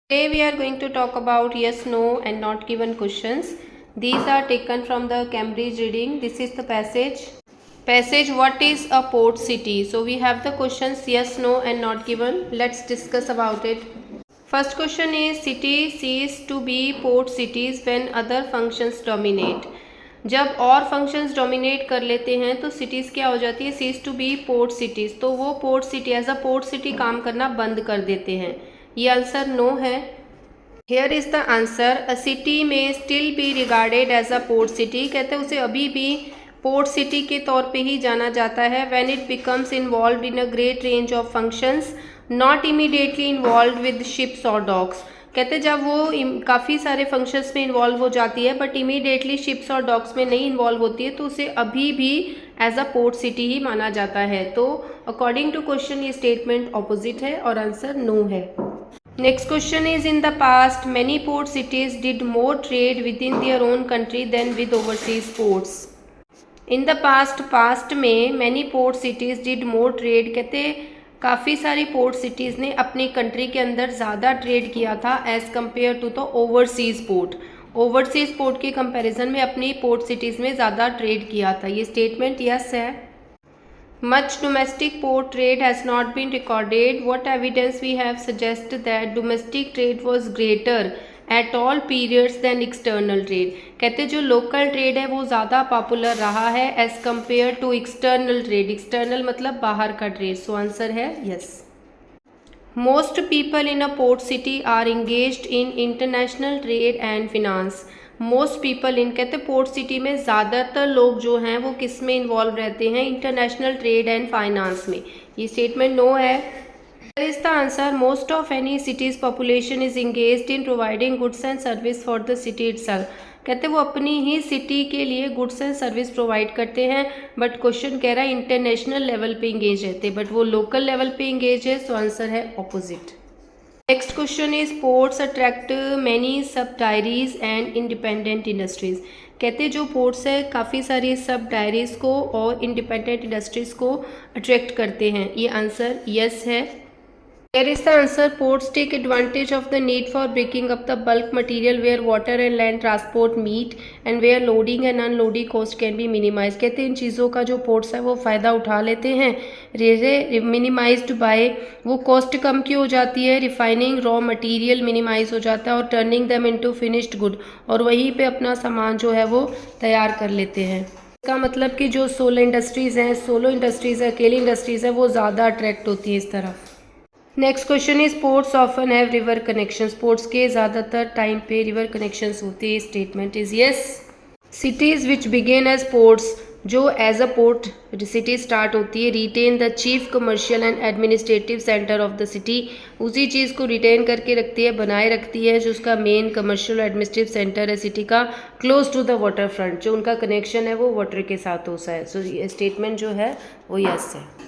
Today we are going to talk about yes, no and not given questions. These are taken from the Cambridge reading. This is the passage. Passage, what is a port city? So we have the questions yes, no and not given. Let's discuss about it. First question is city cease to be port cities when other functions dominate. जब और functions dominate कर लेते हैं तो cities क्या हो जाती है, ceases to be port cities, तो वो port city as a port city काम करना बंद कर देते हैं। ये आंसर नो है। Here is the answer, a city में still be regarded as a port city, कहते हैं उसे अभी भी पोर्ट सिटी के तौर पे ही जाना जाता है when it becomes involve in a great range of functions not immediately involve with ships और डॉक्स। कहते हैं जब वो काफ़ी सारे फंक्शंस में इन्वॉल्व हो जाती है बट इमीडिएटली शिप्स और डॉक्स में नहीं इन्वॉल्व होती है तो उसे अभी भी एज अ पोर्ट सिटी ही माना जाता है। तो अकॉर्डिंग टू क्वेश्चन ये स्टेटमेंट ऑपोजिट है और आंसर नो है। Next question is in the past many port cities did more trade with in their own country than with overseas ports. In the past में many port cities did more trade, कहते काफ़ी सारी port cities ने अपनी country के अंदर ज़्यादा trade किया था as compare to the overseas port. Overseas port के कंपैरिजन में अपनी पोर्ट सिटीज़ में ज़्यादा ट्रेड किया था। ये स्टेटमेंट यस है। Much domestic port trade has not been recorded. What evidence we have suggests that domestic trade was greater at all periods than external trade. कहते जो लोकल ट्रेड है वो ज़्यादा पॉपुलर रहा है as compare to external trade. External मतलब बाहर का ट्रेड। सो आंसर है yes. Most people in a port city are engaged in international trade and finance. Most people in, कहते पोर्ट सिटी में ज़्यादातर लोग जो हैं वो किस में इन्वॉल्व रहते हैं, इंटरनेशनल ट्रेड एंड फाइनेंस में। ये स्टेटमेंट नो है। Is the answer, most of any cities population is engaged in providing goods and service for the city itself. कहते वो अपनी ही सिटी के लिए गुड्स एंड सर्विस प्रोवाइड करते हैं बट क्वेश्चन कह रहा है इंटरनेशनल लेवल पे इंगेज रहते बट वो लोकल लेवल पे इंगेज है। सो आंसर है opposite. Next question is ports attract many सब डायरीज एंड इंडिपेंडेंट इंडस्ट्रीज़। कहते जो पोर्ट्स है काफ़ी सारी सब डायरीज़ को और इंडिपेंडेंट इंडस्ट्रीज़ को अट्रैक्ट करते हैं। ये आंसर यस है। Here is the answer, ports take advantage of the need for breaking up the bulk material where water and land transport meet and where loading and unloading cost can be minimized। कहते हैं इन चीज़ों का जो ports है वो फ़ायदा उठा लेते हैं, मिनिमाइज्ड बाय, वो कॉस्ट कम की हो जाती है, रिफाइनिंग रॉ मटेरियल मिनिमाइज हो जाता है और turning them into finished good, और वहीं पे अपना सामान जो है वो तैयार कर लेते हैं। इसका मतलब कि जो सोलो इंडस्ट्रीज़ हैं, अकेली इंडस्ट्रीज़ है वो ज़्यादा अट्रैक्ट होती है इस तरफ। Next question is ports often have river connections. Ports के ज़्यादातर टाइम पे रिवर कनेक्शंस होते हैं। Statement is yes. Cities which begin as ports, जो as a port city start होती है, retain the chief commercial and administrative centre of the city, उसी चीज़ को रिटेन करके रखती है, बनाए रखती है जो उसका मेन कमर्शियल एडमिनिस्ट्रेटिव सेंटर है सिटी का, close to the waterfront, जो उनका कनेक्शन है वो वाटर के साथ होता है। सो ये स्टेटमेंट जो है वो यस है।